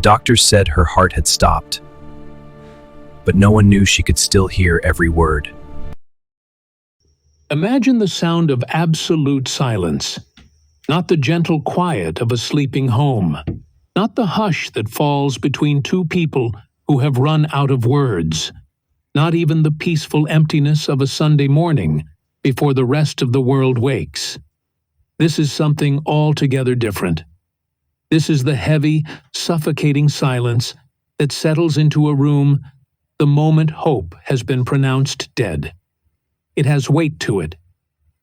doctors said her heart had stopped, but no one knew she could still hear every word. Imagine the sound of absolute silence, not the gentle quiet of a sleeping home, not the hush that falls between two people who have run out of words, not even the peaceful emptiness of a Sunday morning before the rest of the world wakes. This is something altogether different. This is the heavy, suffocating silence that settles into a room the moment hope has been pronounced dead. It has weight to it.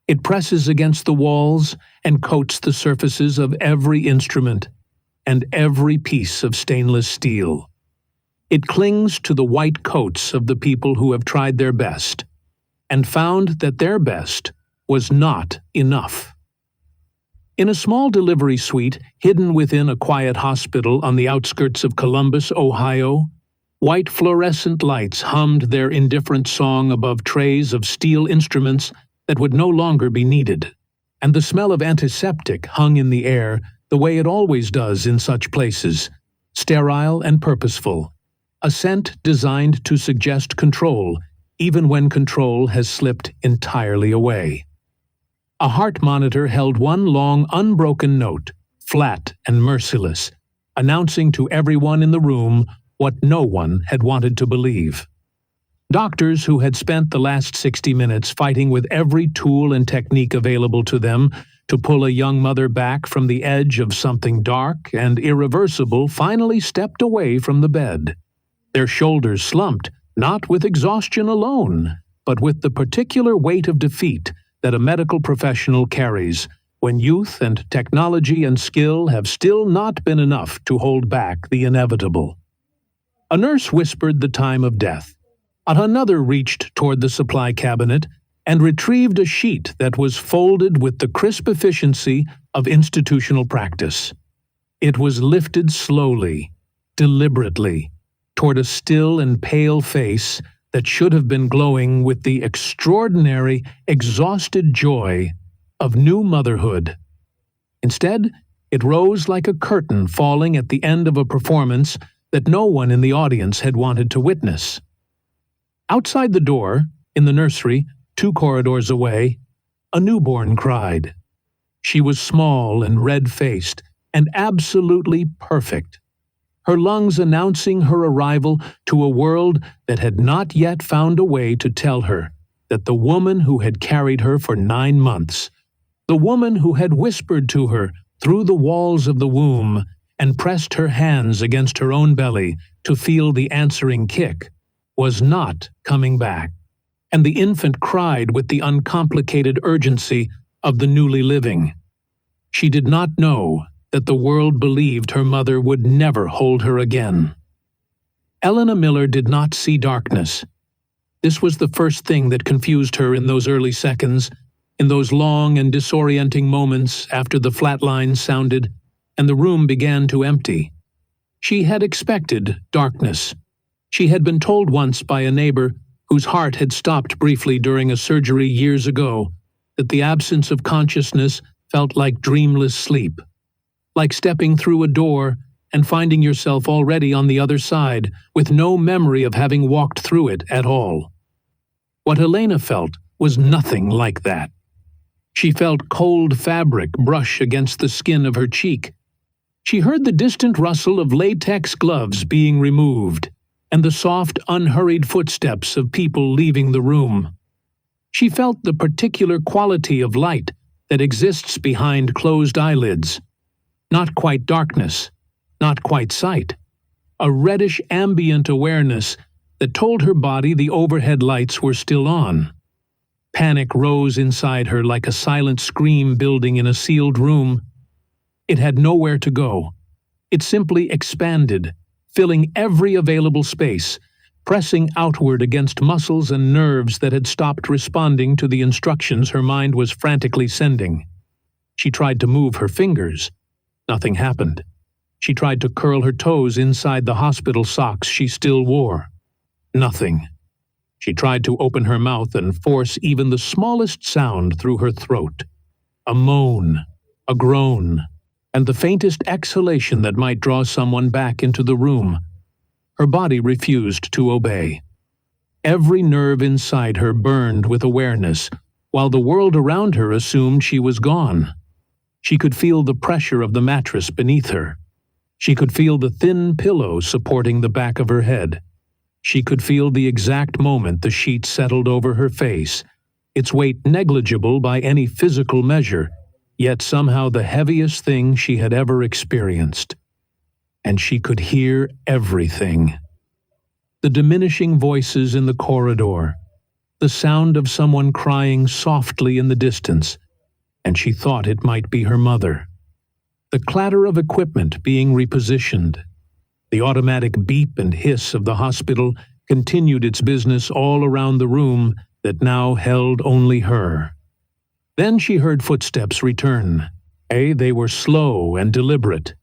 It presses against the walls and coats the surfaces of every instrument and every piece of stainless steel. It clings to the white coats of the people who have tried their best and found that their best was not enough. In a small delivery suite hidden within a quiet hospital on the outskirts of Columbus, Ohio, white fluorescent lights hummed their indifferent song above trays of steel instruments that would no longer be needed, and the smell of antiseptic hung in the air the way it always does in such places, sterile and purposeful, a scent designed to suggest control, even when control has slipped entirely away. A heart monitor held one long, unbroken note, flat and merciless, announcing to everyone in the room what no one had wanted to believe. Doctors who had spent the last 60 minutes fighting with every tool and technique available to them to pull a young mother back from the edge of something dark and irreversible finally stepped away from the bed. Their shoulders slumped, not with exhaustion alone, but with the particular weight of defeat that a medical professional carries when youth and technology and skill have still not been enough to hold back the inevitable. A nurse whispered the time of death. Another reached toward the supply cabinet and retrieved a sheet that was folded with the crisp efficiency of institutional practice. It was lifted slowly, deliberately, toward a still and pale face that should have been glowing with the extraordinary, exhausted joy of new motherhood. Instead, it rose like a curtain falling at the end of a performance that no one in the audience had wanted to witness. Outside the door, in the nursery, 2 corridors away, a newborn cried. She was small and red-faced and absolutely perfect, her lungs announcing her arrival to a world that had not yet found a way to tell her that the woman who had carried her for 9 months, the woman who had whispered to her through the walls of the womb and pressed her hands against her own belly to feel the answering kick, was not coming back, and the infant cried with the uncomplicated urgency of the newly living. She did not know that the world believed her mother would never hold her again. Elena Miller did not see darkness. This was the first thing that confused her in those early seconds, in those long and disorienting moments after the flatline sounded and the room began to empty. She had expected darkness. She had been told once by a neighbor whose heart had stopped briefly during a surgery years ago that the absence of consciousness felt like dreamless sleep, like stepping through a door and finding yourself already on the other side with no memory of having walked through it at all. What Elena felt was nothing like that. She felt cold fabric brush against the skin of her cheek. She heard the distant rustle of latex gloves being removed and the soft, unhurried footsteps of people leaving the room. She felt the particular quality of light that exists behind closed eyelids. Not quite darkness, not quite sight. A reddish ambient awareness that told her body the overhead lights were still on. Panic rose inside her like a silent scream building in a sealed room. It had nowhere to go. It simply expanded, filling every available space, pressing outward against muscles and nerves that had stopped responding to the instructions her mind was frantically sending. She tried to move her fingers. Nothing happened. She tried to curl her toes inside the hospital socks she still wore. Nothing. She tried to open her mouth and force even the smallest sound through her throat. A moan, a groan, and the faintest exhalation that might draw someone back into the room. Her body refused to obey. Every nerve inside her burned with awareness, while the world around her assumed she was gone. She could feel the pressure of the mattress beneath her. She could feel the thin pillow supporting the back of her head. She could feel the exact moment the sheet settled over her face, its weight negligible by any physical measure, yet somehow the heaviest thing she had ever experienced. And she could hear everything. The diminishing voices in the corridor, the sound of someone crying softly in the distance, and she thought it might be her mother. The clatter of equipment being repositioned. The automatic beep and hiss of the hospital continued its business all around the room that now held only her. Then she heard footsteps return. They were slow and deliberate,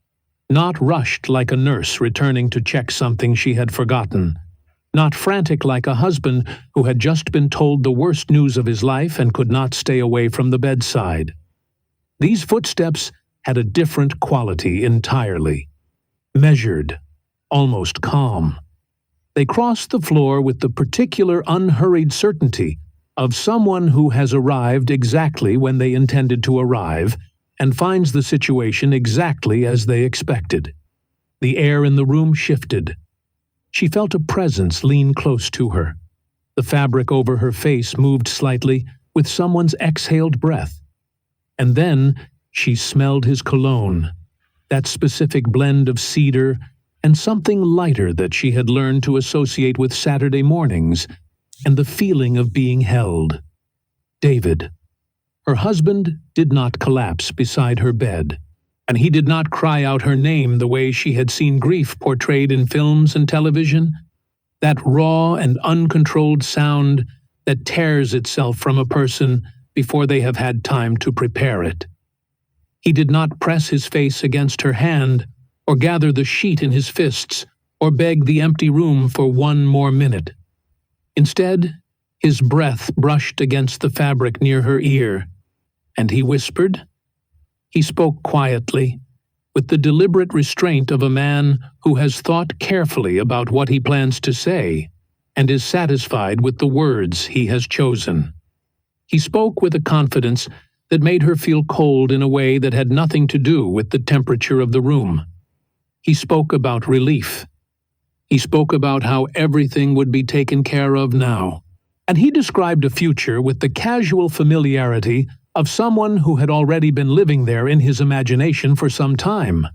not rushed like a nurse returning to check something she had forgotten, not frantic like a husband who had just been told the worst news of his life and could not stay away from the bedside. These footsteps had a different quality entirely. Measured, almost calm. They crossed the floor with the particular unhurried certainty of someone who has arrived exactly when they intended to arrive and finds the situation exactly as they expected. The air in the room shifted. She felt a presence lean close to her. The fabric over her face moved slightly with someone's exhaled breath. And then she smelled his cologne, that specific blend of cedar and something lighter that she had learned to associate with Saturday mornings, and the feeling of being held. David. Her husband did not collapse beside her bed, and he did not cry out her name the way she had seen grief portrayed in films and television, that raw and uncontrolled sound that tears itself from a person before they have had time to prepare it. He did not press his face against her hand, or gather the sheet in his fists, or beg the empty room for one more minute. Instead, his breath brushed against the fabric near her ear, and he whispered. He spoke quietly, with the deliberate restraint of a man who has thought carefully about what he plans to say, and is satisfied with the words he has chosen. He spoke with a confidence that made her feel cold in a way that had nothing to do with the temperature of the room. He spoke about relief. He spoke about how everything would be taken care of now. And he described a future with the casual familiarity of someone who had already been living there in his imagination for some time.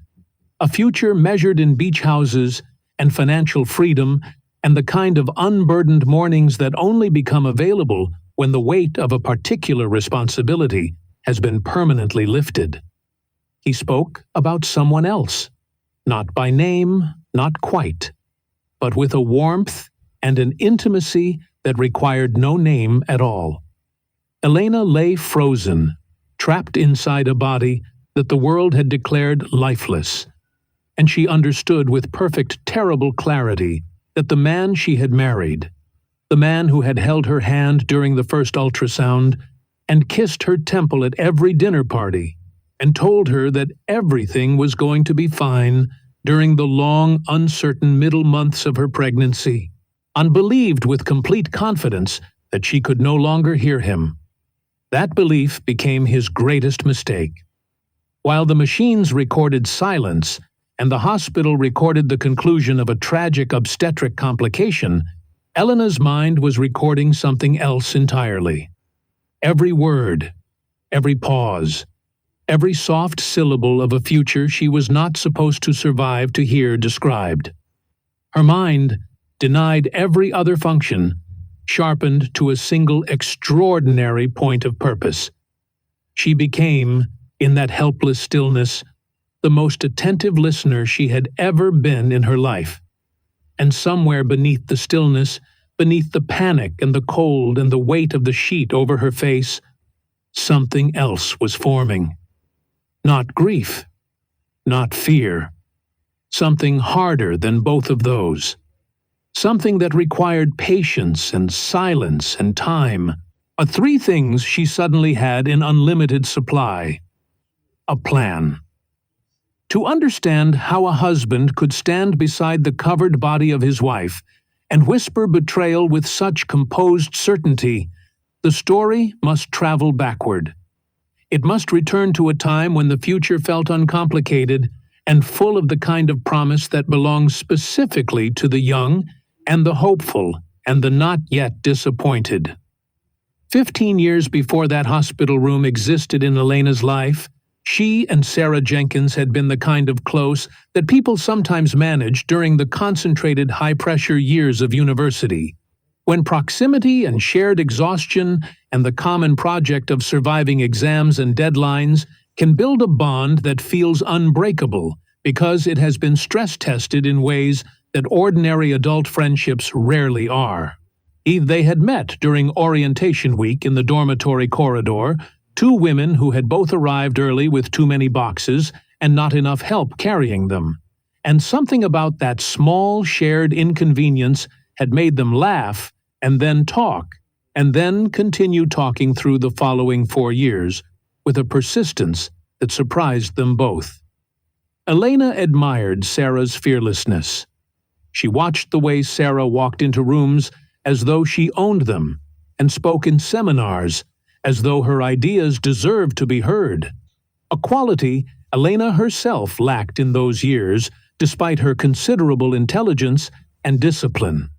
A future measured in beach houses and financial freedom and the kind of unburdened mornings that only become available when the weight of a particular responsibility has been permanently lifted. He spoke about someone else, not by name, not quite, but with a warmth and an intimacy that required no name at all. Elena lay frozen, trapped inside a body that the world had declared lifeless, and she understood with perfect, terrible clarity that the man she had married, the man who had held her hand during the first ultrasound and kissed her temple at every dinner party and told her that everything was going to be fine during the long, uncertain middle months of her pregnancy, unbelieved with complete confidence that she could no longer hear him. That belief became his greatest mistake. While the machines recorded silence and the hospital recorded the conclusion of a tragic obstetric complication, Elena's mind was recording something else entirely. Every word, every pause, every soft syllable of a future she was not supposed to survive to hear described. Her mind, denied every other function, sharpened to a single extraordinary point of purpose. She became, in that helpless stillness, the most attentive listener she had ever been in her life. And somewhere beneath the stillness, beneath the panic and the cold and the weight of the sheet over her face, something else was forming. Not grief, not fear. Something harder than both of those. Something that required patience and silence and time. Three things she suddenly had in unlimited supply. A plan. To understand how a husband could stand beside the covered body of his wife and whisper betrayal with such composed certainty, the story must travel backward. It must return to a time when the future felt uncomplicated and full of the kind of promise that belongs specifically to the young and the hopeful and the not yet disappointed. 15 years before that hospital room existed in Elena's life, she and Sarah Jenkins had been the kind of close that people sometimes managed during the concentrated high-pressure years of university, when proximity and shared exhaustion and the common project of surviving exams and deadlines can build a bond that feels unbreakable because it has been stress-tested in ways that ordinary adult friendships rarely are. They had met during orientation week in the dormitory corridor, two women who had both arrived early with too many boxes and not enough help carrying them, and something about that small shared inconvenience had made them laugh and then talk, and then continue talking through the following 4 years, with a persistence that surprised them both. Elena admired Sarah's fearlessness. She watched the way Sarah walked into rooms as though she owned them, and spoke in seminars as though her ideas deserved to be heard, a quality Elena herself lacked in those years, despite her considerable intelligence and discipline.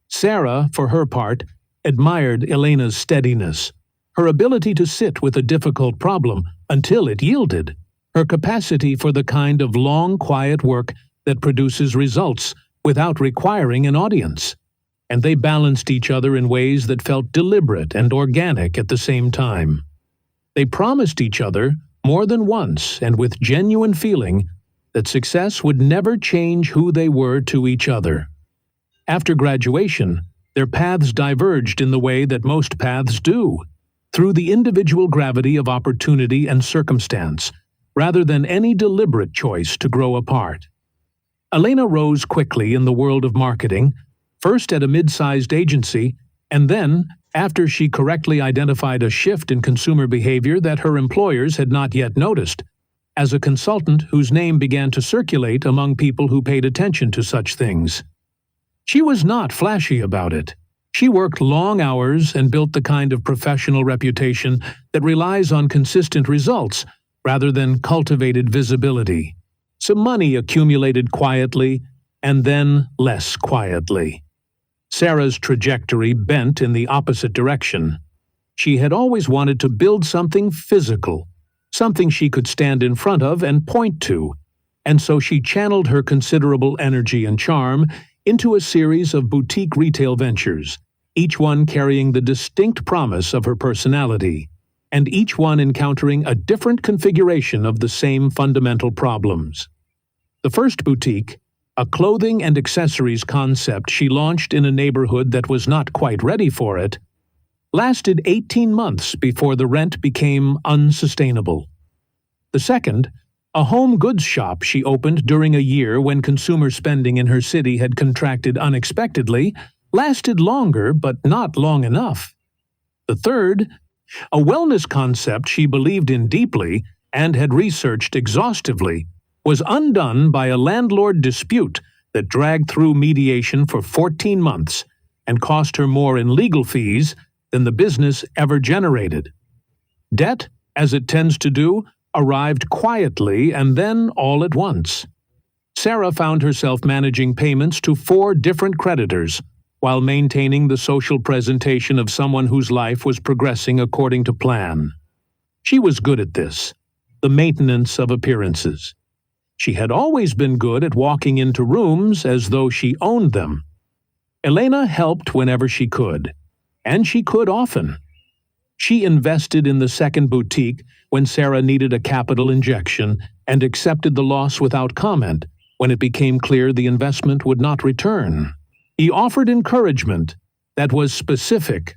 Sarah, for her part, admired Elena's steadiness, her ability to sit with a difficult problem until it yielded, her capacity for the kind of long, quiet work that produces results without requiring an audience. And they balanced each other in ways that felt deliberate and organic at the same time. They promised each other, more than once and with genuine feeling, that success would never change who they were to each other. After graduation, their paths diverged in the way that most paths do, through the individual gravity of opportunity and circumstance, rather than any deliberate choice to grow apart. Elena rose quickly in the world of marketing, first at a mid-sized agency, and then, after she correctly identified a shift in consumer behavior that her employers had not yet noticed, as a consultant whose name began to circulate among people who paid attention to such things. She was not flashy about it. She worked long hours and built the kind of professional reputation that relies on consistent results rather than cultivated visibility. Some money accumulated quietly, and then less quietly. Sarah's trajectory bent in the opposite direction. She had always wanted to build something physical, something she could stand in front of and point to, and so she channeled her considerable energy and charm into a series of boutique retail ventures, each one carrying the distinct promise of her personality, and each one encountering a different configuration of the same fundamental problems. The first boutique, a clothing and accessories concept she launched in a neighborhood that was not quite ready for it, lasted 18 months before the rent became unsustainable. The second, a home goods shop she opened during a year when consumer spending in her city had contracted unexpectedly, lasted longer but not long enough. The third, a wellness concept she believed in deeply and had researched exhaustively, was undone by a landlord dispute that dragged through mediation for 14 months and cost her more in legal fees than the business ever generated. Debt, as it tends to do, arrived quietly and then all at once. Sarah found herself managing payments to 4 different creditors while maintaining the social presentation of someone whose life was progressing according to plan. She was good at this, the maintenance of appearances. She had always been good at walking into rooms as though she owned them. Elena helped whenever she could, and she could often. She invested in the second boutique when Sarah needed a capital injection and accepted the loss without comment when it became clear the investment would not return. He offered encouragement that was specific,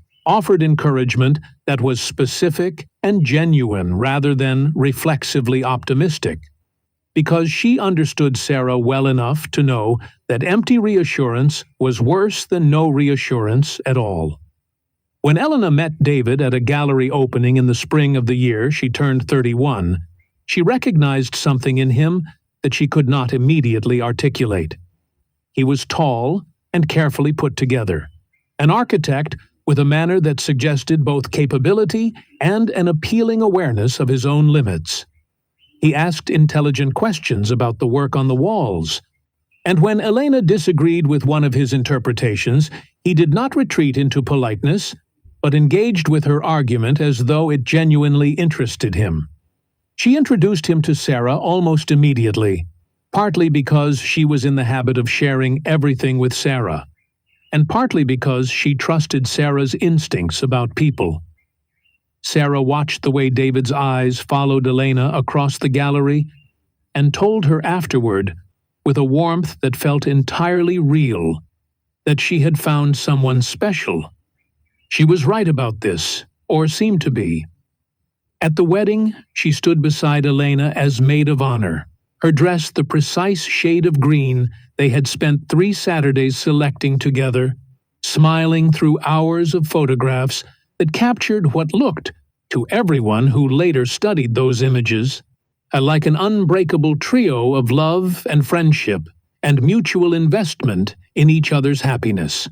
and genuine rather than reflexively optimistic, because she understood Sarah well enough to know that empty reassurance was worse than no reassurance at all. When Elena met David at a gallery opening in the spring of the year she turned 31, she recognized something in him that she could not immediately articulate. He was tall and carefully put together, an architect with a manner that suggested both capability and an appealing awareness of his own limits. He asked intelligent questions about the work on the walls, and when Elena disagreed with one of his interpretations, he did not retreat into politeness, but engaged with her argument as though it genuinely interested him. She introduced him to Sarah almost immediately, partly because she was in the habit of sharing everything with Sarah, and partly because she trusted Sarah's instincts about people. Sarah watched the way David's eyes followed Elena across the gallery and told her afterward, with a warmth that felt entirely real, that she had found someone special. She was right about this, or seemed to be. At the wedding, she stood beside Elena as maid of honor, her dress the precise shade of green they had spent 3 Saturdays selecting together, smiling through hours of photographs that captured what looked, to everyone who later studied those images, like an unbreakable trio of love and friendship and mutual investment in each other's happiness.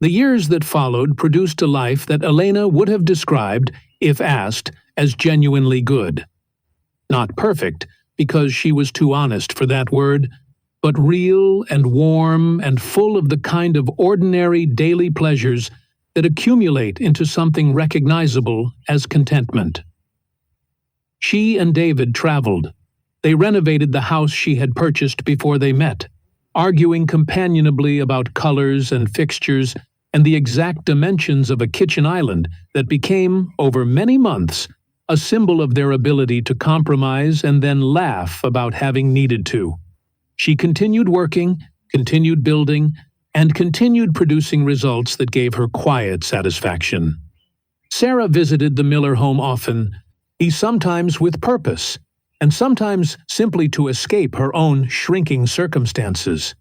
The years that followed produced a life that Elena would have described, if asked, as genuinely good. Not perfect, because she was too honest for that word, but real and warm and full of the kind of ordinary daily pleasures that accumulate into something recognizable as contentment. She and David traveled. They renovated the house she had purchased before they met, arguing companionably about colors and fixtures and the exact dimensions of a kitchen island that became, over many months, a symbol of their ability to compromise and then laugh about having needed to. She continued working, continued building, and continued producing results that gave her quiet satisfaction. Sarah visited the Miller home often, sometimes with purpose, and sometimes simply to escape her own shrinking circumstances.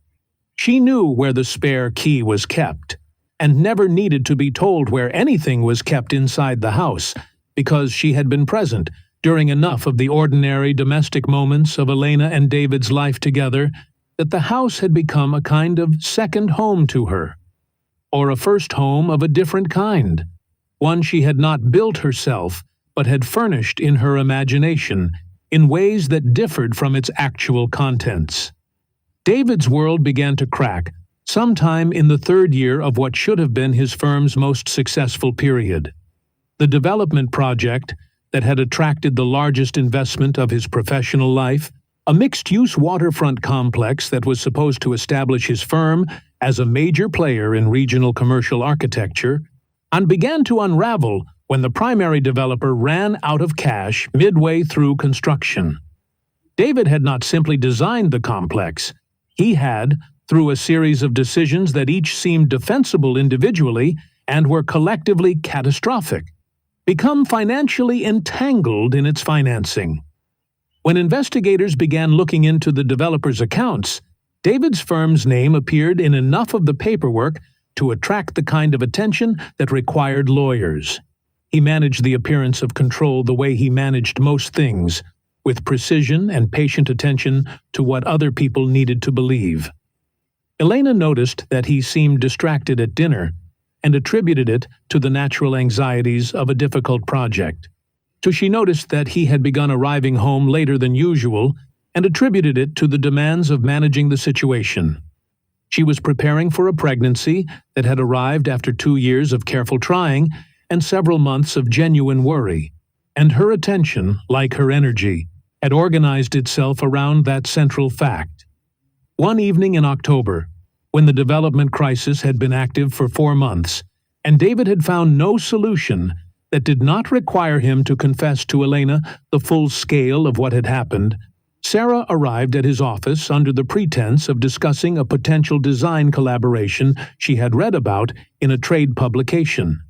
She knew where the spare key was kept, and never needed to be told where anything was kept inside the house, because she had been present during enough of the ordinary domestic moments of Elena and David's life together that the house had become a kind of second home to her, or a first home of a different kind, one she had not built herself but had furnished in her imagination in ways that differed from its actual contents. David's world began to crack sometime in the 3rd year of what should have been his firm's most successful period. The development project that had attracted the largest investment of his professional life, a mixed-use waterfront complex that was supposed to establish his firm as a major player in regional commercial architecture, and began to unravel when the primary developer ran out of cash midway through construction. David had not simply designed the complex. He had, through a series of decisions that each seemed defensible individually and were collectively catastrophic, become financially entangled in its financing. When investigators began looking into the developer's accounts, David's firm's name appeared in enough of the paperwork to attract the kind of attention that required lawyers. He managed the appearance of control the way he managed most things, with precision and patient attention to what other people needed to believe. Elena noticed that he seemed distracted at dinner and attributed it to the natural anxieties of a difficult project. So she noticed that he had begun arriving home later than usual and attributed it to the demands of managing the situation. She was preparing for a pregnancy that had arrived after 2 years of careful trying and several months of genuine worry, and her attention, like her energy, had organized itself around that central fact. One evening in October, when the development crisis had been active for 4 months, and David had found no solution that did not require him to confess to Elena the full scale of what had happened, Sarah arrived at his office under the pretense of discussing a potential design collaboration she had read about in a trade publication.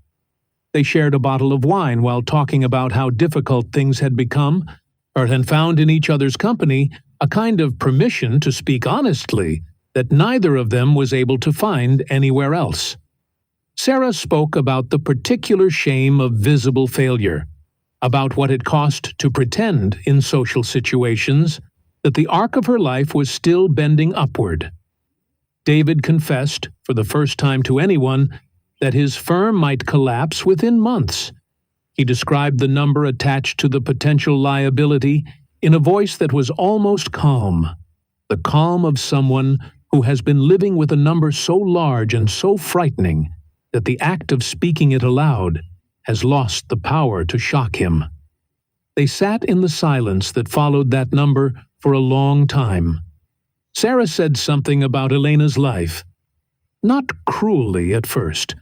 They shared a bottle of wine while talking about how difficult things had become, or had found in each other's company a kind of permission to speak honestly that neither of them was able to find anywhere else. Sarah spoke about the particular shame of visible failure, about what it cost to pretend in social situations, that the arc of her life was still bending upward. David confessed, for the first time to anyone, that his firm might collapse within months. He described the number attached to the potential liability in a voice that was almost calm, the calm of someone who has been living with a number so large and so frightening that the act of speaking it aloud has lost the power to shock him. They sat in the silence that followed that number for a long time. Sarah said something about Elena's life, not cruelly at first,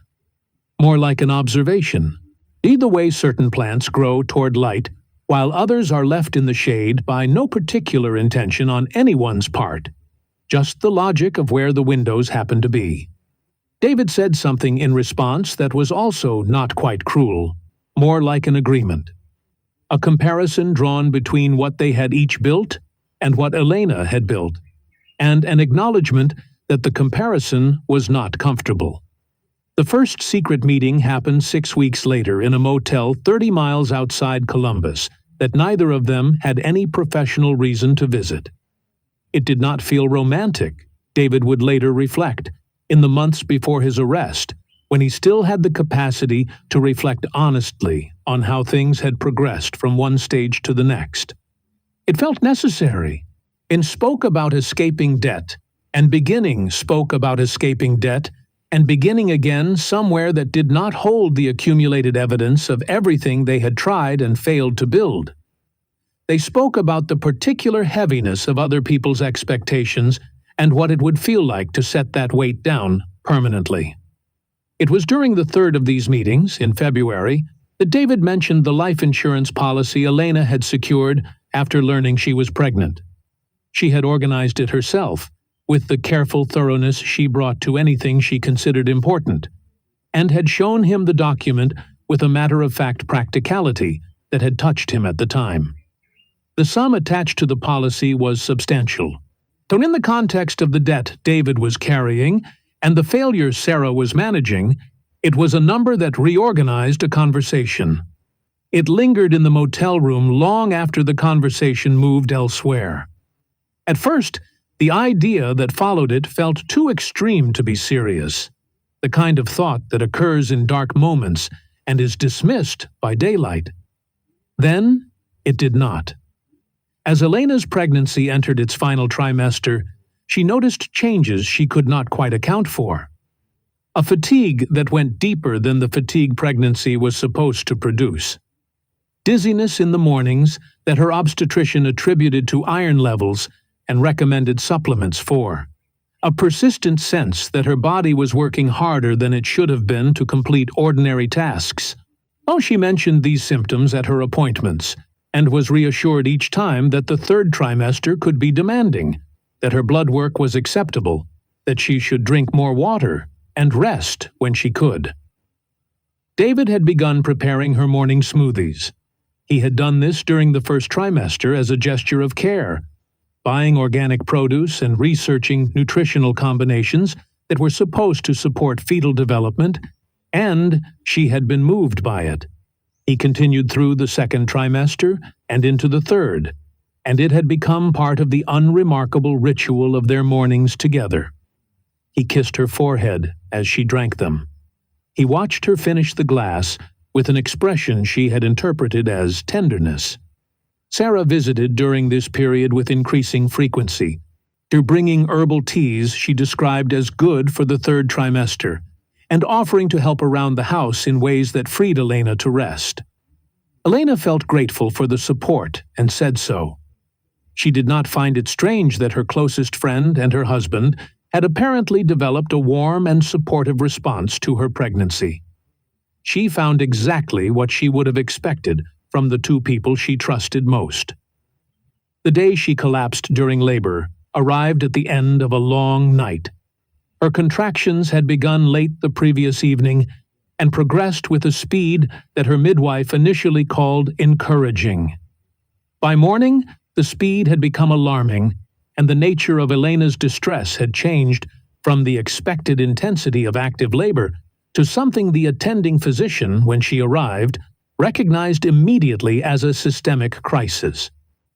more like an observation. See the way certain plants grow toward light, while others are left in the shade by no particular intention on anyone's part, just the logic of where the windows happen to be. David said something in response that was also not quite cruel, more like an agreement. A comparison drawn between what they had each built and what Elena had built, and an acknowledgement that the comparison was not comfortable. The first secret meeting happened 6 weeks later in a motel 30 miles outside Columbus that neither of them had any professional reason to visit. It did not feel romantic, David would later reflect, in the months before his arrest, when he still had the capacity to reflect honestly on how things had progressed from one stage to the next. It felt necessary. Spoke about escaping debt, and beginning spoke about escaping debt, and beginning again somewhere that did not hold the accumulated evidence of everything they had tried and failed to build. They spoke about the particular heaviness of other people's expectations and what it would feel like to set that weight down permanently. It was during the third of these meetings, in February, that David mentioned the life insurance policy Elena had secured after learning she was pregnant. She had organized it herself, with the careful thoroughness she brought to anything she considered important, and had shown him the document with a matter-of-fact practicality that had touched him at the time. The sum attached to the policy was substantial. So in the context of the debt David was carrying and the failures Sarah was managing, it was a number that reorganized a conversation. It lingered in the motel room long after the conversation moved elsewhere. At first, the idea that followed it felt too extreme to be serious, the kind of thought that occurs in dark moments and is dismissed by daylight. Then, it did not. As Elena's pregnancy entered its final trimester, she noticed changes she could not quite account for. A fatigue that went deeper than the fatigue pregnancy was supposed to produce. Dizziness in the mornings that her obstetrician attributed to iron levels and recommended supplements for. A persistent sense that her body was working harder than it should have been to complete ordinary tasks. Oh, she mentioned these symptoms at her appointments, and was reassured each time that the third trimester could be demanding, that her blood work was acceptable, that she should drink more water and rest when she could. David had begun preparing her morning smoothies. He had done this during the first trimester as a gesture of care, buying organic produce and researching nutritional combinations that were supposed to support fetal development, and she had been moved by it. He continued through the second trimester and into the third, and it had become part of the unremarkable ritual of their mornings together. He kissed her forehead as she drank them. He watched her finish the glass with an expression she had interpreted as tenderness. Sarah visited during this period with increasing frequency, through bringing herbal teas she described as good for the third trimester, and offering to help around the house in ways that freed Elena to rest. Elena felt grateful for the support and said so. She did not find it strange that her closest friend and her husband had apparently developed a warm and supportive response to her pregnancy. She found exactly what she would have expected from the two people she trusted most. The day she collapsed during labor arrived at the end of a long night. Her contractions had begun late the previous evening and progressed with a speed that her midwife initially called encouraging. By morning, the speed had become alarming, and the nature of Elena's distress had changed from the expected intensity of active labor to something the attending physician, when she arrived, recognized immediately as a systemic crisis.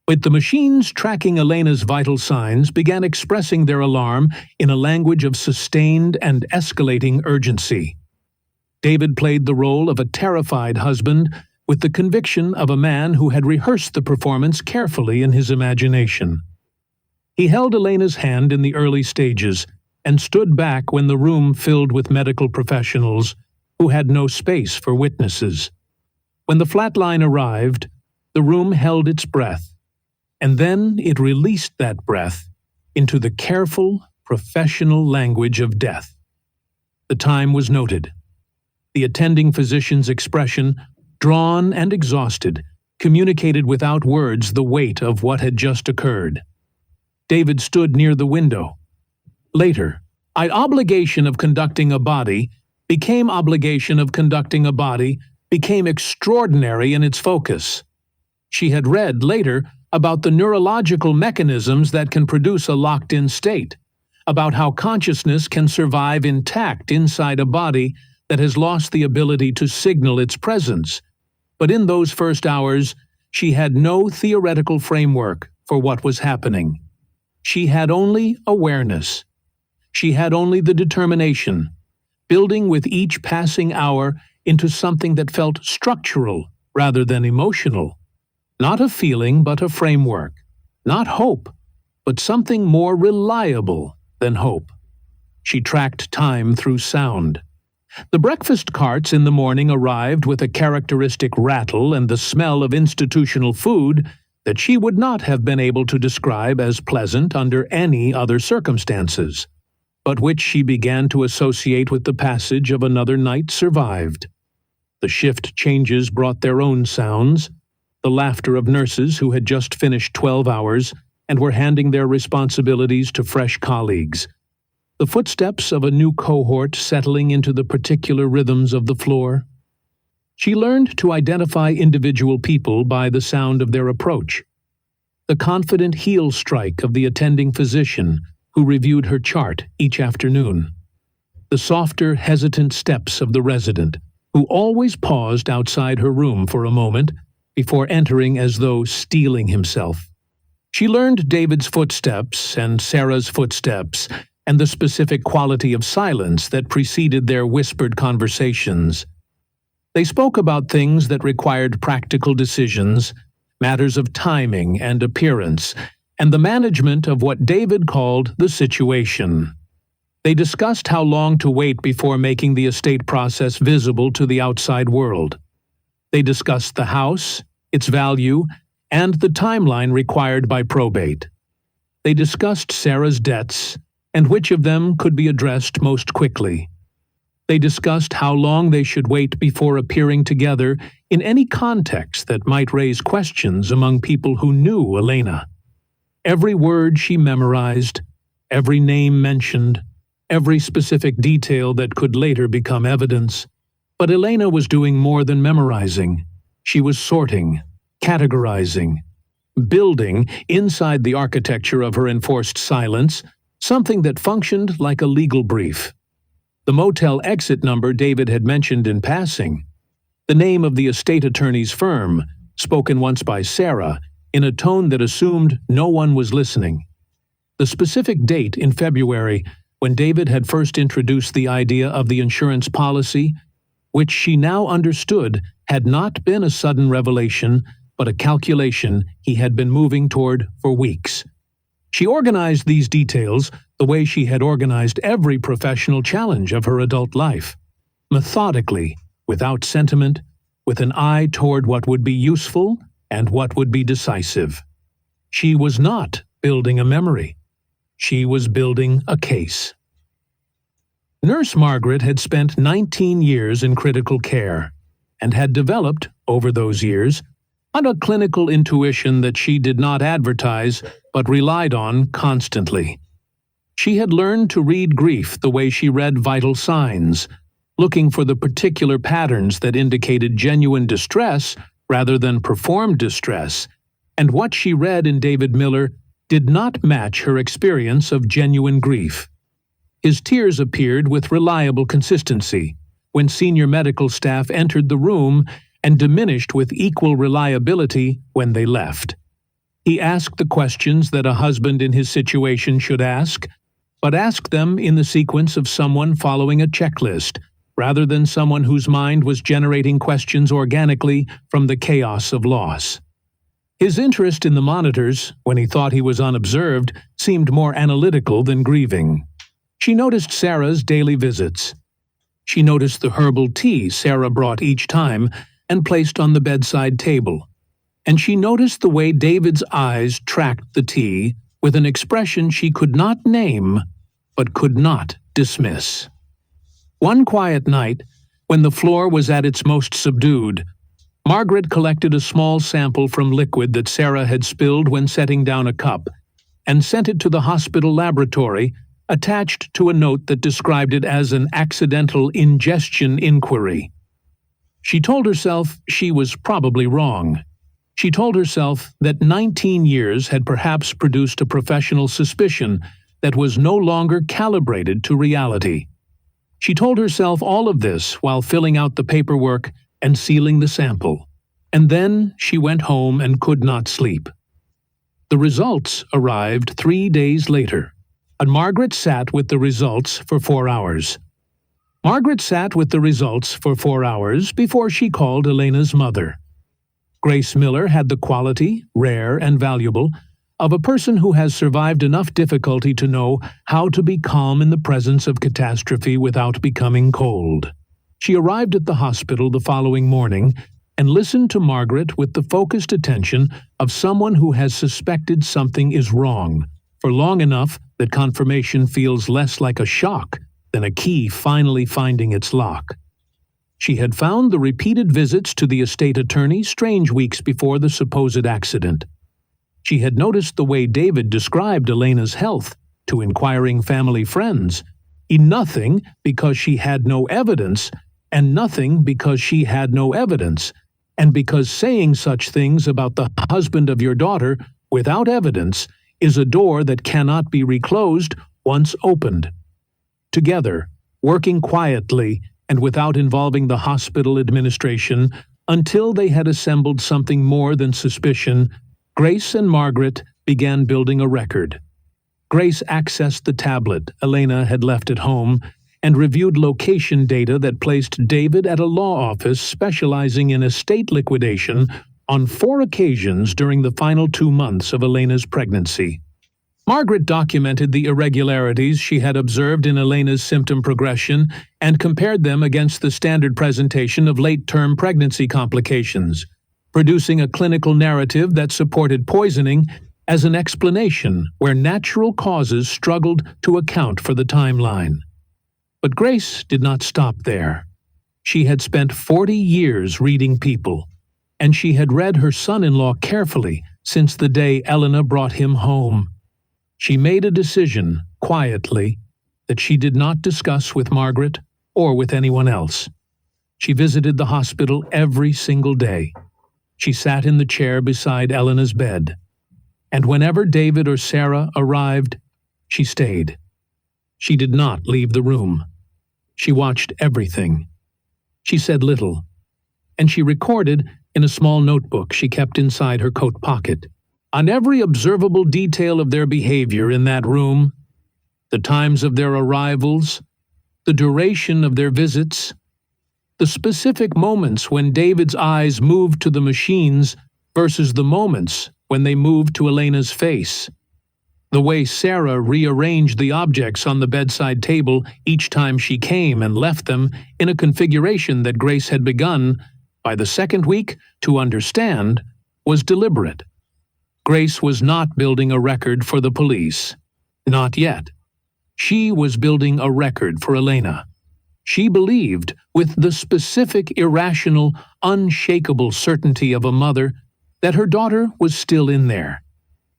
But the machines tracking Elena's vital signs began expressing their alarm in a language of sustained and escalating urgency. David played the role of a terrified husband with the conviction of a man who had rehearsed the performance carefully in his imagination. He held Elena's hand in the early stages and stood back when the room filled with medical professionals who had no space for witnesses. When the flatline arrived, the room held its breath, and then it released that breath into the careful, professional language of death. The time was noted. The attending physician's expression, drawn and exhausted, communicated without words the weight of what had just occurred. David stood near the window. Later, obligation of conducting a body became extraordinary in its focus. She had read later about the neurological mechanisms that can produce a locked-in state, about how consciousness can survive intact inside a body that has lost the ability to signal its presence. But in those first hours, she had no theoretical framework for what was happening. She had only awareness. She had only the determination, building with each passing hour into something that felt structural rather than emotional. Not a feeling, but a framework. Not hope, but something more reliable than hope. She tracked time through sound. The breakfast carts in the morning arrived with a characteristic rattle and the smell of institutional food that she would not have been able to describe as pleasant under any other circumstances, but which she began to associate with the passage of another night survived. The shift changes brought their own sounds, the laughter of nurses who had just finished 12 hours and were handing their responsibilities to fresh colleagues, the footsteps of a new cohort settling into the particular rhythms of the floor. She learned to identify individual people by the sound of their approach. The confident heel strike of the attending physician who reviewed her chart each afternoon. The softer, hesitant steps of the resident who always paused outside her room for a moment before entering as though steeling himself. She learned David's footsteps and Sarah's footsteps and the specific quality of silence that preceded their whispered conversations. They spoke about things that required practical decisions, matters of timing and appearance, and the management of what David called the situation. They discussed how long to wait before making the estate process visible to the outside world. They discussed the house, its value, and the timeline required by probate. They discussed Sarah's debts and which of them could be addressed most quickly. They discussed how long they should wait before appearing together in any context that might raise questions among people who knew Elena. Every word she memorized, every name mentioned, every specific detail that could later become evidence. But Elena was doing more than memorizing. She was sorting, categorizing, building, inside the architecture of her enforced silence, something that functioned like a legal brief. The motel exit number David had mentioned in passing, the name of the estate attorney's firm, spoken once by Sarah, in a tone that assumed no one was listening. The specific date in February when David had first introduced the idea of the insurance policy, which she now understood had not been a sudden revelation, but a calculation he had been moving toward for weeks. She organized these details the way she had organized every professional challenge of her adult life, methodically, without sentiment, with an eye toward what would be useful and what would be decisive. She was not building a memory. She was building a case. Nurse Margaret had spent 19 years in critical care and had developed, over those years, a clinical intuition that she did not advertise but relied on constantly. She had learned to read grief the way she read vital signs, looking for the particular patterns that indicated genuine distress rather than performed distress, and what she read in David Miller did not match her experience of genuine grief. His tears appeared with reliable consistency when senior medical staff entered the room and diminished with equal reliability when they left. He asked the questions that a husband in his situation should ask, but asked them in the sequence of someone following a checklist, rather than someone whose mind was generating questions organically from the chaos of loss. His interest in the monitors, when he thought he was unobserved, seemed more analytical than grieving. She noticed Sarah's daily visits. She noticed the herbal tea Sarah brought each time and placed on the bedside table. And she noticed the way David's eyes tracked the tea with an expression she could not name but could not dismiss. One quiet night, when the floor was at its most subdued, Margaret collected a small sample from liquid that Sarah had spilled when setting down a cup and sent it to the hospital laboratory, attached to a note that described it as an accidental ingestion inquiry. She told herself she was probably wrong. She told herself that 19 years had perhaps produced a professional suspicion that was no longer calibrated to reality. She told herself all of this while filling out the paperwork and sealing the sample. And then she went home and could not sleep. The results arrived 3 days later, and Margaret sat with the results for 4 hours. Margaret sat with the results for 4 hours before she called Elena's mother. Grace Miller had the quality, rare and valuable, of a person who has survived enough difficulty to know how to be calm in the presence of catastrophe without becoming cold. She arrived at the hospital the following morning and listened to Margaret with the focused attention of someone who has suspected something is wrong for long enough that confirmation feels less like a shock than a key finally finding its lock. She had found the repeated visits to the estate attorney strange weeks before the supposed accident. She had noticed the way David described Elena's health to inquiring family friends, nothing because she had no evidence, and nothing because she had no evidence, and because saying such things about the husband of your daughter without evidence is a door that cannot be reclosed once opened. Together, working quietly and without involving the hospital administration until they had assembled something more than suspicion, Grace and Margaret began building a record. Grace accessed the tablet Elena had left at home and reviewed location data that placed David at a law office specializing in estate liquidation on 4 occasions during the final 2 months of Elena's pregnancy. Margaret documented the irregularities she had observed in Elena's symptom progression and compared them against the standard presentation of late-term pregnancy complications, producing a clinical narrative that supported poisoning as an explanation where natural causes struggled to account for the timeline. But Grace did not stop there. She had spent 40 years reading people, and she had read her son-in-law carefully since the day Elena brought him home. She made a decision, quietly, that she did not discuss with Margaret or with anyone else. She visited the hospital every single day. She sat in the chair beside Elena's bed. And whenever David or Sarah arrived, she stayed. She did not leave the room. She watched everything. She said little, and she recorded in a small notebook she kept inside her coat pocket, on every observable detail of their behavior in that room, the times of their arrivals, the duration of their visits, the specific moments when David's eyes moved to the machines versus the moments when they moved to Elena's face, the way Sarah rearranged the objects on the bedside table each time she came and left them in a configuration that Grace had begun, by the second week, to understand was deliberate. Grace was not building a record for the police. Not yet. She was building a record for Elena. She believed, with the specific, irrational, unshakable certainty of a mother, that her daughter was still in there,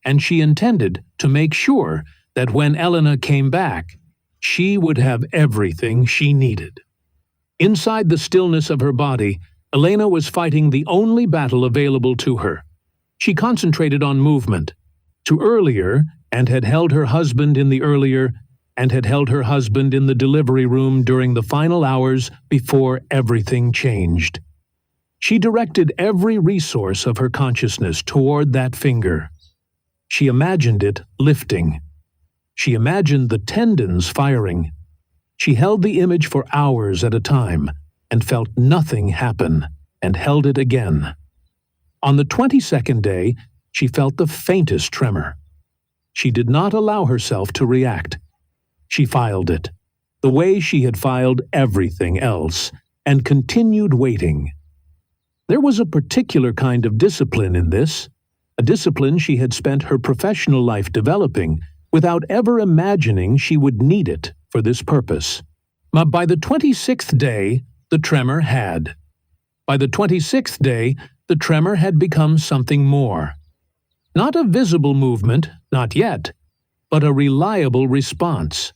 and she intended to make sure that when Elena came back, she would have everything she needed. Inside the stillness of her body, Elena was fighting the only battle available to her. She concentrated on movement. To earlier, and had held her husband in the earlier, and had held her husband in the delivery room during the final hours before everything changed. She directed every resource of her consciousness toward that finger. She imagined it lifting. She imagined the tendons firing. She held the image for hours at a time and felt nothing happen, and held it again. On the 22nd day, she felt the faintest tremor. She did not allow herself to react. She filed it, the way she had filed everything else, and continued waiting. There was a particular kind of discipline in this, a discipline she had spent her professional life developing without ever imagining she would need it for this purpose. But by the 26th day, the tremor had. By the 26th day, the tremor had become something more. Not a visible movement, not yet, but a reliable response.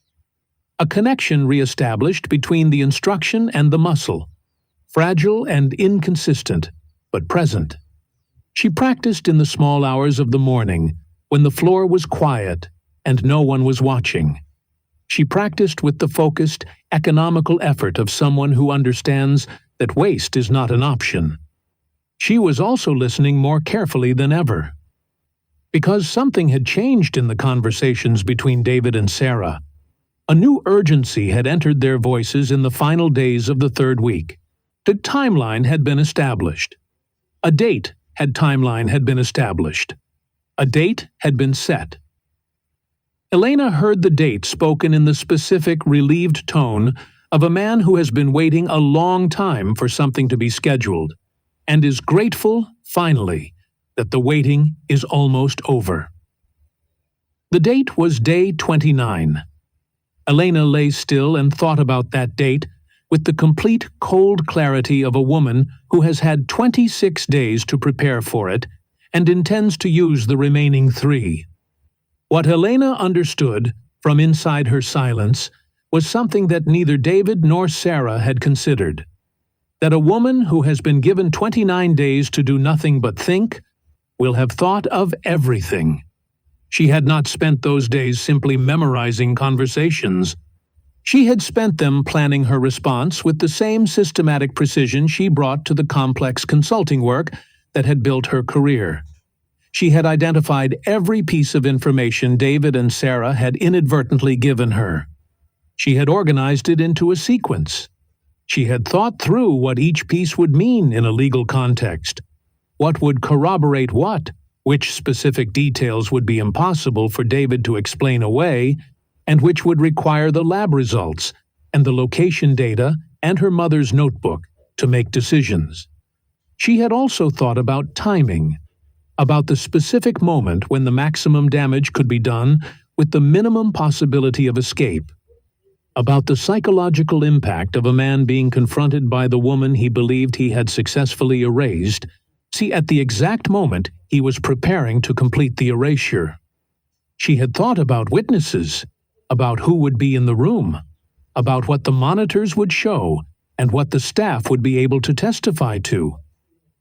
A connection re-established between the instruction and the muscle, fragile and inconsistent, but present. She practiced in the small hours of the morning, when the floor was quiet and no one was watching. She practiced with the focused, economical effort of someone who understands that waste is not an option. She was also listening more carefully than ever. Because something had changed in the conversations between David and Sarah, a new urgency had entered their voices in the final days of the third week. The timeline had been established. A date had been established. A date had been set. Elena heard the date spoken in the specific, relieved tone of a man who has been waiting a long time for something to be scheduled, and is grateful, finally, that the waiting is almost over. The date was day 29. Elena lay still and thought about that date with the complete cold clarity of a woman who has had 26 days to prepare for it and intends to use the remaining 3. What Elena understood, from inside her silence, was something that neither David nor Sarah had considered. That a woman who has been given 29 days to do nothing but think will have thought of everything. She had not spent those days simply memorizing conversations. She had spent them planning her response with the same systematic precision she brought to the complex consulting work that had built her career. She had identified every piece of information David and Sarah had inadvertently given her. She had organized it into a sequence. She had thought through what each piece would mean in a legal context. What would corroborate what, which specific details would be impossible for David to explain away, and which would require the lab results and the location data and her mother's notebook to make decisions. She had also thought about timing, about the specific moment when the maximum damage could be done with the minimum possibility of escape, about the psychological impact of a man being confronted by the woman he believed he had successfully erased, at the exact moment he was preparing to complete the erasure. She had thought about witnesses, about who would be in the room, about what the monitors would show, and what the staff would be able to testify to.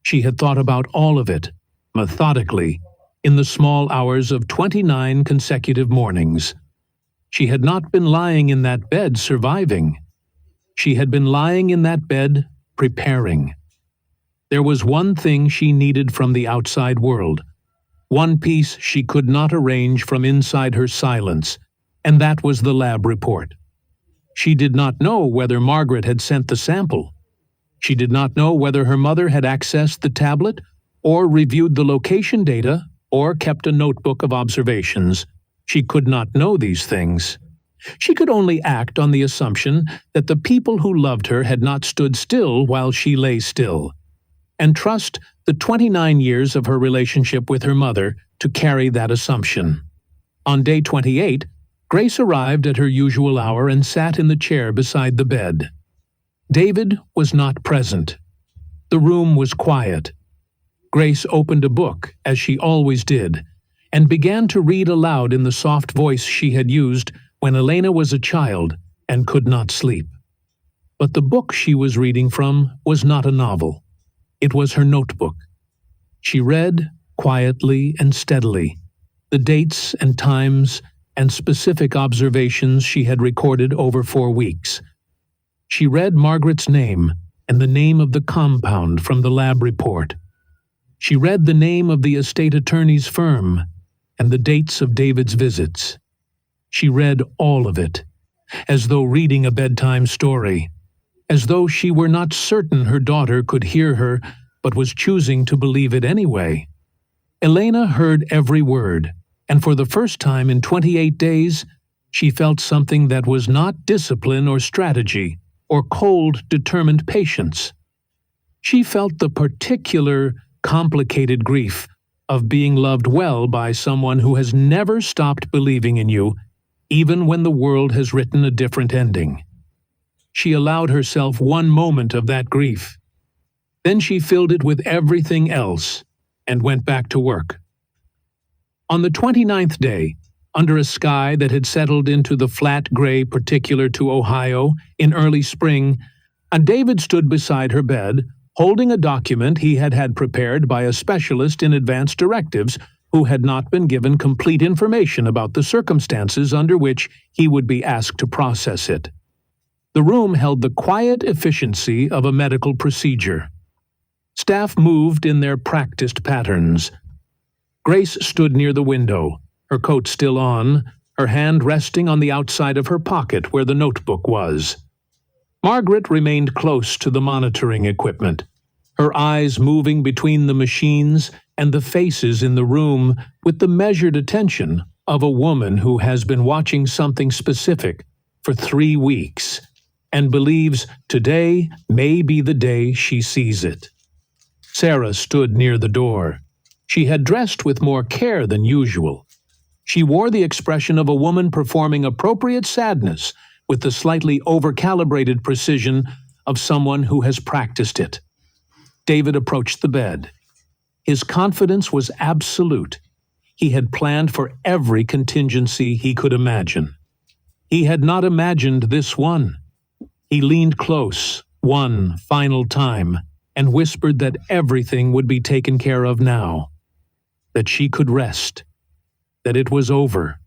She had thought about all of it, methodically, in the small hours of 29 consecutive mornings. She had not been lying in that bed surviving. She had been lying in that bed preparing. There was one thing she needed from the outside world, one piece she could not arrange from inside her silence, and that was the lab report. She did not know whether Margaret had sent the sample. She did not know whether her mother had accessed the tablet, or reviewed the location data, or kept a notebook of observations. She could not know these things. She could only act on the assumption that the people who loved her had not stood still while she lay still, and trust the 29 years of her relationship with her mother to carry that assumption. On day 28, Grace arrived at her usual hour and sat in the chair beside the bed. David was not present. The room was quiet. Grace opened a book, as she always did, and began to read aloud in the soft voice she had used when Elena was a child and could not sleep. But the book she was reading from was not a novel. It was her notebook. She read, quietly and steadily, the dates and times and specific observations she had recorded over 4 weeks. She read Margaret's name and the name of the compound from the lab report. She read the name of the estate attorney's firm, and the dates of David's visits. She read all of it, as though reading a bedtime story, as though she were not certain her daughter could hear her, but was choosing to believe it anyway. Elena heard every word, and for the first time in 28 days, she felt something that was not discipline or strategy, or cold, determined patience. She felt the particular, complicated grief of being loved well by someone who has never stopped believing in you, even when the world has written a different ending. She allowed herself one moment of that grief. Then she filled it with everything else and went back to work. On the 29th day, under a sky that had settled into the flat gray particular to Ohio in early spring, David stood beside her bed, holding a document he had had prepared by a specialist in advance directives who had not been given complete information about the circumstances under which he would be asked to process it. The room held the quiet efficiency of a medical procedure. Staff moved in their practiced patterns. Grace stood near the window, her coat still on, her hand resting on the outside of her pocket where the notebook was. Margaret remained close to the monitoring equipment, her eyes moving between the machines and the faces in the room with the measured attention of a woman who has been watching something specific for 3 weeks and believes today may be the day she sees it. Sarah stood near the door. She had dressed with more care than usual. She wore the expression of a woman performing appropriate sadness with the slightly over-calibrated precision of someone who has practiced it. David approached the bed. His confidence was absolute. He had planned for every contingency he could imagine. He had not imagined this one. He leaned close, one final time, and whispered that everything would be taken care of now, that she could rest, that it was over.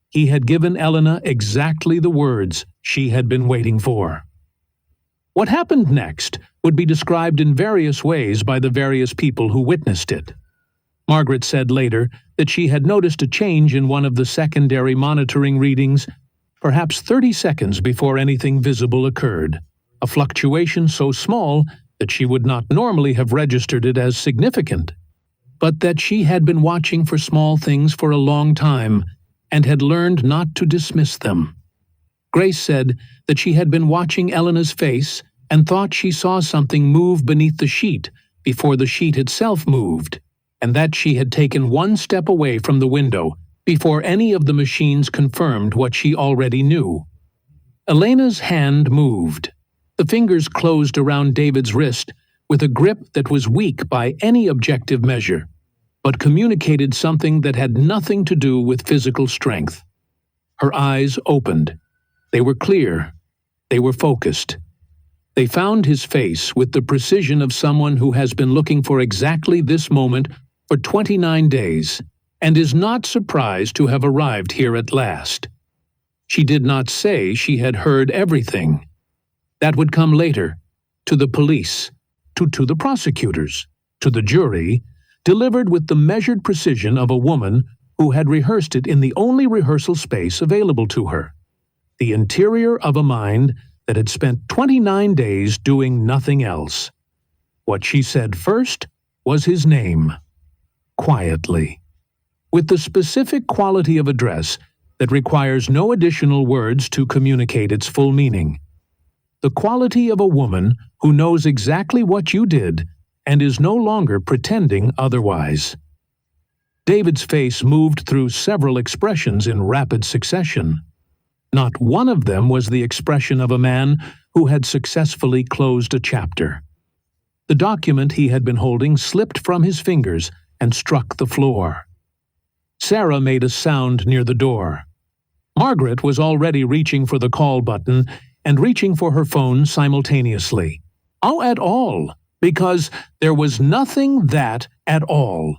He had given Elena exactly the words she had been waiting for. What happened next would be described in various ways by the various people who witnessed it. Margaret said later that she had noticed a change in one of the secondary monitoring readings, perhaps 30 seconds before anything visible occurred, a fluctuation so small that she would not normally have registered it as significant, but that she had been watching for small things for a long time and had learned not to dismiss them. Grace said that she had been watching Elena's face and thought she saw something move beneath the sheet before the sheet itself moved, and that she had taken one step away from the window before any of the machines confirmed what she already knew. Elena's hand moved. The fingers closed around David's wrist with a grip that was weak by any objective measure, but communicated something that had nothing to do with physical strength. Her eyes opened. They were clear. They were focused. They found his face with the precision of someone who has been looking for exactly this moment for 29 days and is not surprised to have arrived here at last. She did not say she had heard everything. That would come later, to the police, to the prosecutors, to the jury, delivered with the measured precision of a woman who had rehearsed it in the only rehearsal space available to her, the interior of a mind that had spent 29 days doing nothing else. What she said first was his name, quietly, with the specific quality of address that requires no additional words to communicate its full meaning. The quality of a woman who knows exactly what you did and is no longer pretending otherwise. David's face moved through several expressions in rapid succession. Not one of them was the expression of a man who had successfully closed a chapter. The document he had been holding slipped from his fingers and struck the floor. Sarah made a sound near the door. Margaret was already reaching for the call button and reaching for her phone simultaneously. Oh, at all, because there was nothing that at all.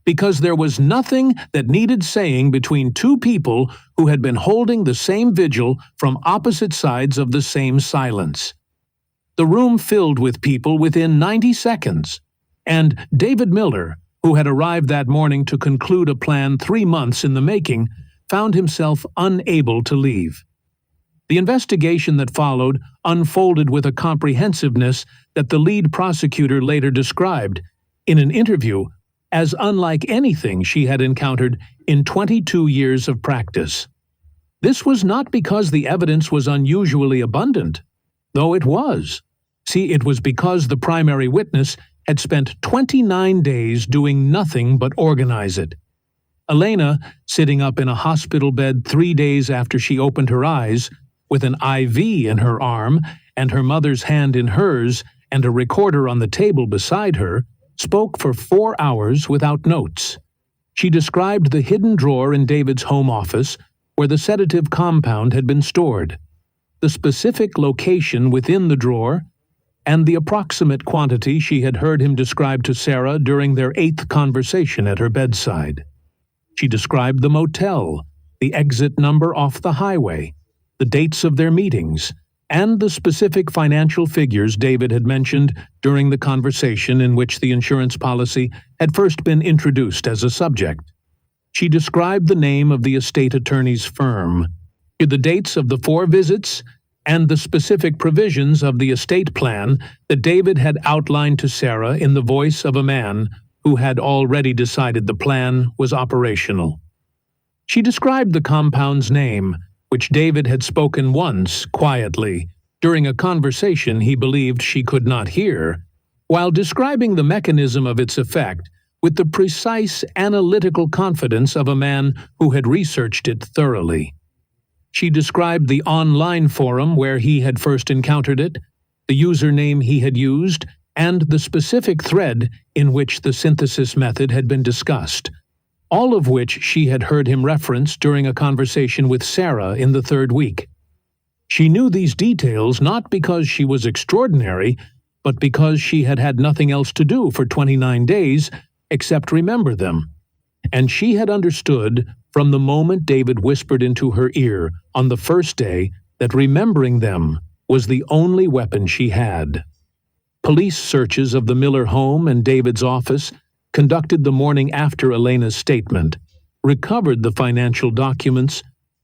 Because there was nothing that needed saying between two people who had been holding the same vigil from opposite sides of the same silence. The room filled with people within 90 seconds, and David Miller, who had arrived that morning to conclude a plan 3 months in the making, found himself unable to leave. The investigation that followed unfolded with a comprehensiveness that the lead prosecutor later described, in an interview, as unlike anything she had encountered in 22 years of practice. This was not because the evidence was unusually abundant, though it was. See, it was because the primary witness had spent 29 days doing nothing but organize it. Elena, sitting up in a hospital bed 3 days after she opened her eyes, with an IV in her arm and her mother's hand in hers and a recorder on the table beside her, spoke for 4 hours without notes. She described the hidden drawer in David's home office where the sedative compound had been stored, the specific location within the drawer, and the approximate quantity she had heard him describe to Sarah during their 8th conversation at her bedside. She described the motel, the exit number off the highway, the dates of their meetings, and the specific financial figures David had mentioned during the conversation in which the insurance policy had first been introduced as a subject. She described the name of the estate attorney's firm, the dates of the 4 visits, and the specific provisions of the estate plan that David had outlined to Sarah in the voice of a man who had already decided the plan was operational. She described the compound's name, which David had spoken once, quietly, during a conversation he believed she could not hear, while describing the mechanism of its effect with the precise analytical confidence of a man who had researched it thoroughly. She described the online forum where he had first encountered it, the username he had used, and the specific thread in which the synthesis method had been discussed, all of which she had heard him reference during a conversation with Sarah in the 3rd week. She knew these details not because she was extraordinary, but because she had had nothing else to do for 29 days except remember them. And she had understood from the moment David whispered into her ear on the first day that remembering them was the only weapon she had. Police searches of the Miller home and David's office, conducted the morning after Elena's statement, recovered the financial documents,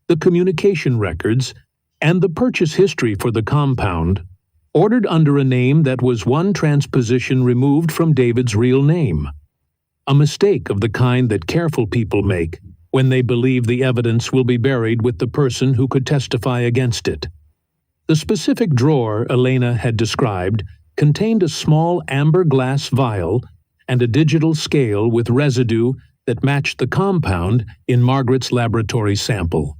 the communication records, and the purchase history for the compound, ordered under a name that was one transposition removed from David's real name. A mistake of the kind that careful people make when they believe the evidence will be buried with the person who could testify against it. The specific drawer Elena had described contained a small amber glass vial and a digital scale with residue that matched the compound in Margaret's laboratory sample.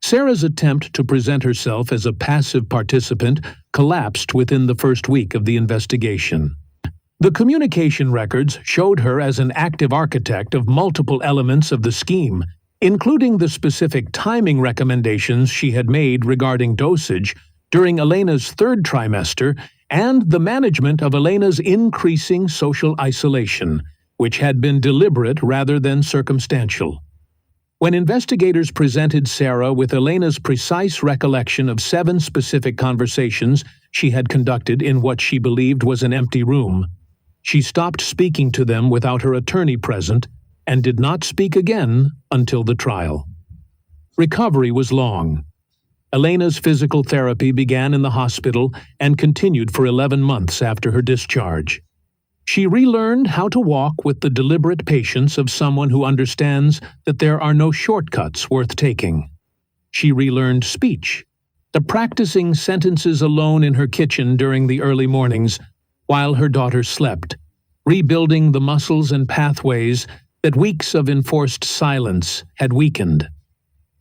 Sarah's attempt to present herself as a passive participant collapsed within the first week of the investigation. The communication records showed her as an active architect of multiple elements of the scheme, including the specific timing recommendations she had made regarding dosage during Elena's 3rd trimester and the management of Elena's increasing social isolation, which had been deliberate rather than circumstantial. When investigators presented Sarah with Elena's precise recollection of 7 specific conversations she had conducted in what she believed was an empty room, she stopped speaking to them without her attorney present and did not speak again until the trial. Recovery was long. Elena's physical therapy began in the hospital and continued for 11 months after her discharge. She relearned how to walk with the deliberate patience of someone who understands that there are no shortcuts worth taking. She relearned speech, the practicing sentences alone in her kitchen during the early mornings while her daughter slept, rebuilding the muscles and pathways that weeks of enforced silence had weakened.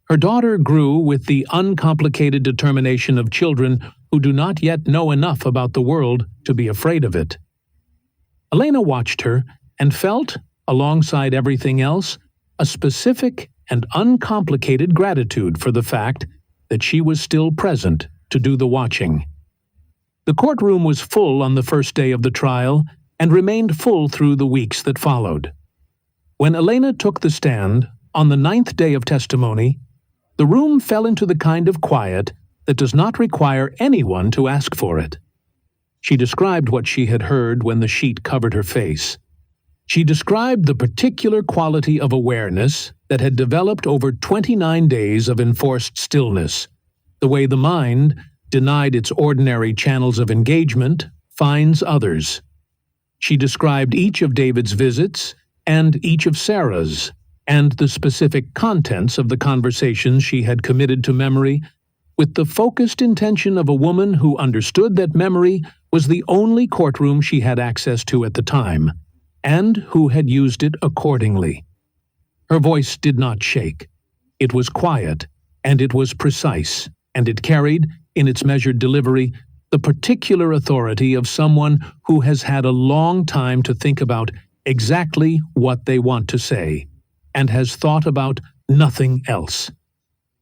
Her daughter grew with the uncomplicated determination of children who do not yet know enough about the world to be afraid of it. Elena watched her and felt, alongside everything else, a specific and uncomplicated gratitude for the fact that she was still present to do the watching. The courtroom was full on the first day of the trial and remained full through the weeks that followed. When Elena took the stand, on the 9th day of testimony, the room fell into the kind of quiet that does not require anyone to ask for it. She described what she had heard when the sheet covered her face. She described the particular quality of awareness that had developed over 29 days of enforced stillness, the way the mind, denied its ordinary channels of engagement, finds others. She described each of David's visits and each of Sarah's, and the specific contents of the conversations she had committed to memory, with the focused intention of a woman who understood that memory was the only courtroom she had access to at the time, and who had used it accordingly. Her voice did not shake. It was quiet, and it was precise, and it carried, in its measured delivery, the particular authority of someone who has had a long time to think about exactly what they want to say, and has thought about nothing else.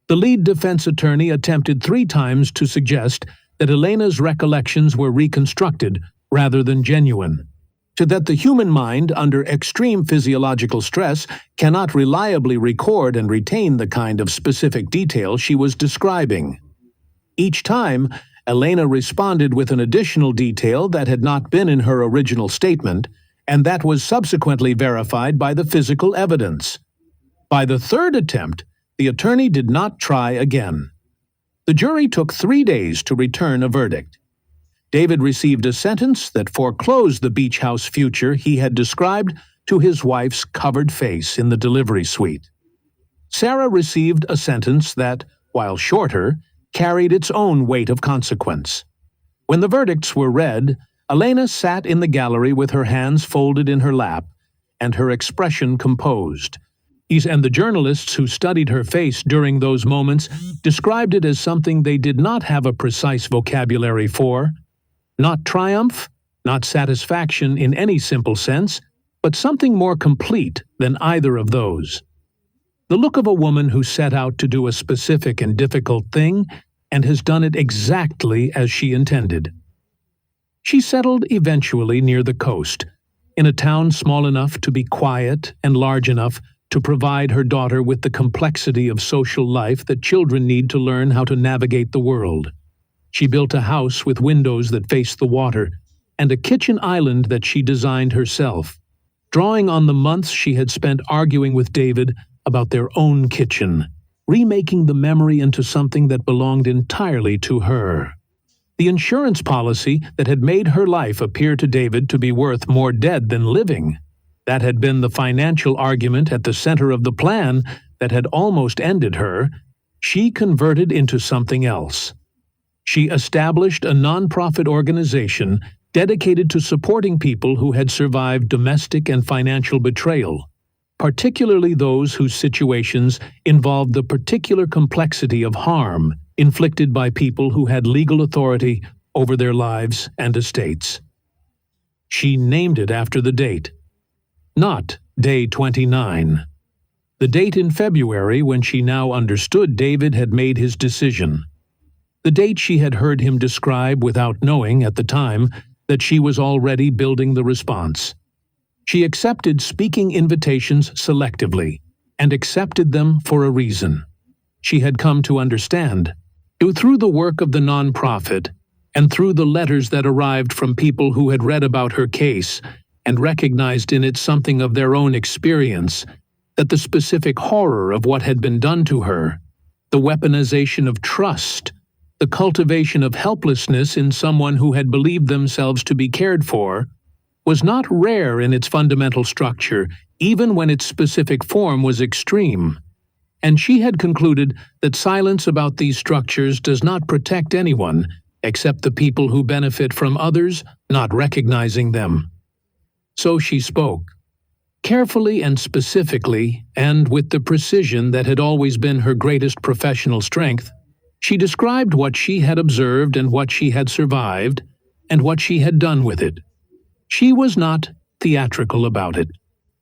The lead defense attorney attempted 3 times to suggest that Elena's recollections were reconstructed rather than genuine, to that the human mind, under extreme physiological stress, cannot reliably record and retain the kind of specific detail she was describing. Each time, Elena responded with an additional detail that had not been in her original statement, and that was subsequently verified by the physical evidence. By the 3rd attempt, the attorney did not try again. The jury took 3 days to return a verdict. David received a sentence that foreclosed the beach house future he had described to his wife's covered face in the delivery suite. Sarah received a sentence that, while shorter, carried its own weight of consequence. When the verdicts were read, Elena sat in the gallery with her hands folded in her lap and her expression composed. And the journalists who studied her face during those moments described it as something they did not have a precise vocabulary for. Not triumph, not satisfaction in any simple sense, but something more complete than either of those. The look of a woman who set out to do a specific and difficult thing and has done it exactly as she intended. She settled eventually near the coast, in a town small enough to be quiet and large enough to provide her daughter with the complexity of social life that children need to learn how to navigate the world. She built a house with windows that faced the water and a kitchen island that she designed herself, drawing on the months she had spent arguing with David about their own kitchen, remaking the memory into something that belonged entirely to her. The insurance policy that had made her life appear to David to be worth more dead than living, that had been the financial argument at the center of the plan that had almost ended her, she converted into something else. She established a nonprofit organization dedicated to supporting people who had survived domestic and financial betrayal, particularly those whose situations involved the particular complexity of harm inflicted by people who had legal authority over their lives and estates. She named it after the date. Not day 29. The date in February when she now understood David had made his decision. The date she had heard him describe without knowing at the time that she was already building the response. She accepted speaking invitations selectively, and accepted them for a reason. She had come to understand, through the work of the nonprofit, and through the letters that arrived from people who had read about her case and recognized in it something of their own experience, that the specific horror of what had been done to her, the weaponization of trust, the cultivation of helplessness in someone who had believed themselves to be cared for, was not rare in its fundamental structure, even when its specific form was extreme. And she had concluded that silence about these structures does not protect anyone except the people who benefit from others not recognizing them. So she spoke, carefully and specifically, and with the precision that had always been her greatest professional strength. She described what she had observed and what she had survived, and what she had done with it. She was not theatrical about it,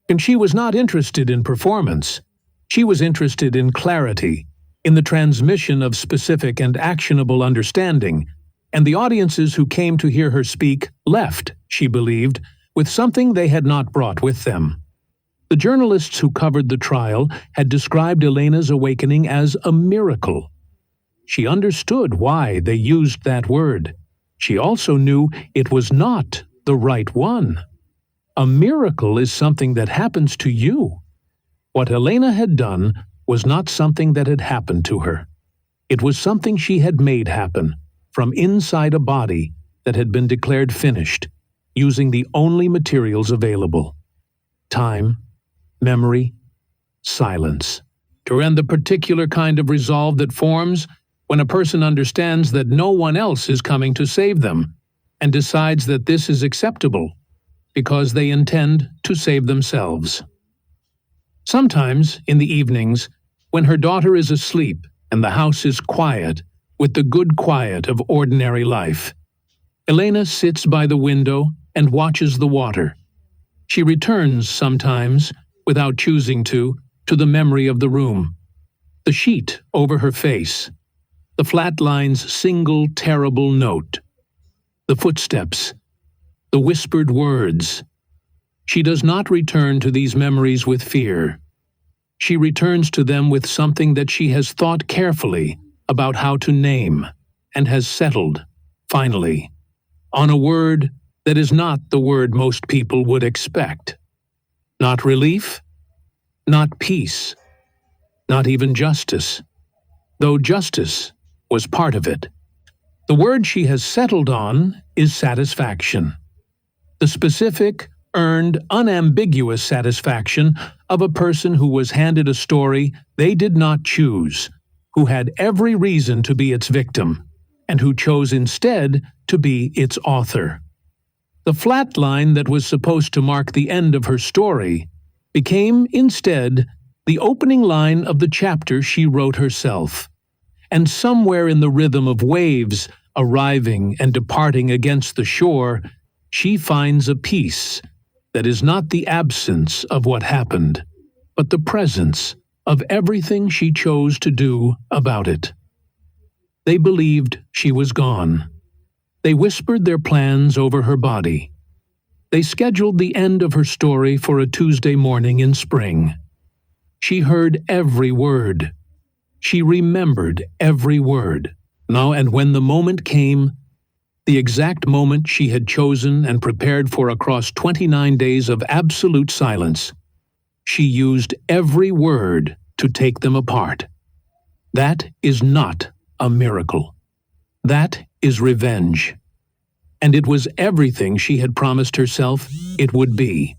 and she was not interested in performance. She was interested in clarity, in the transmission of specific and actionable understanding, and the audiences who came to hear her speak left, she believed, with something they had not brought with them. The journalists who covered the trial had described Elena's awakening as a miracle. She understood why they used that word. She also knew it was not the right one. A miracle is something that happens to you. What Elena had done was not something that had happened to her. It was something she had made happen from inside a body that had been declared finished, using the only materials available: time, memory, silence. And the particular kind of resolve that forms when a person understands that no one else is coming to save them and decides that this is acceptable because they intend to save themselves. Sometimes, in the evenings, when her daughter is asleep and the house is quiet, with the good quiet of ordinary life, Elena sits by the window and watches the water. She returns sometimes, without choosing to the memory of the room, the sheet over her face, the flat line's single terrible note, the footsteps, the whispered words. She does not return to these memories with fear. She returns to them with something that she has thought carefully about how to name, and has settled, finally, on a word that is not the word most people would expect. Not relief, not peace, not even justice, though justice was part of it. The word she has settled on is satisfaction. The specific, earned, unambiguous satisfaction of a person who was handed a story they did not choose, who had every reason to be its victim, and who chose instead to be its author. The flat line that was supposed to mark the end of her story became, instead, the opening line of the chapter she wrote herself. And somewhere in the rhythm of waves arriving and departing against the shore, she finds a peace that is not the absence of what happened, but the presence of everything she chose to do about it. They believed she was gone. They whispered their plans over her body. They scheduled the end of her story for a Tuesday morning in spring. She heard every word. She remembered every word. Now, and when the moment came, the exact moment she had chosen and prepared for across 29 days of absolute silence, she used every word to take them apart. That is not a miracle. That is revenge. And it was everything she had promised herself it would be.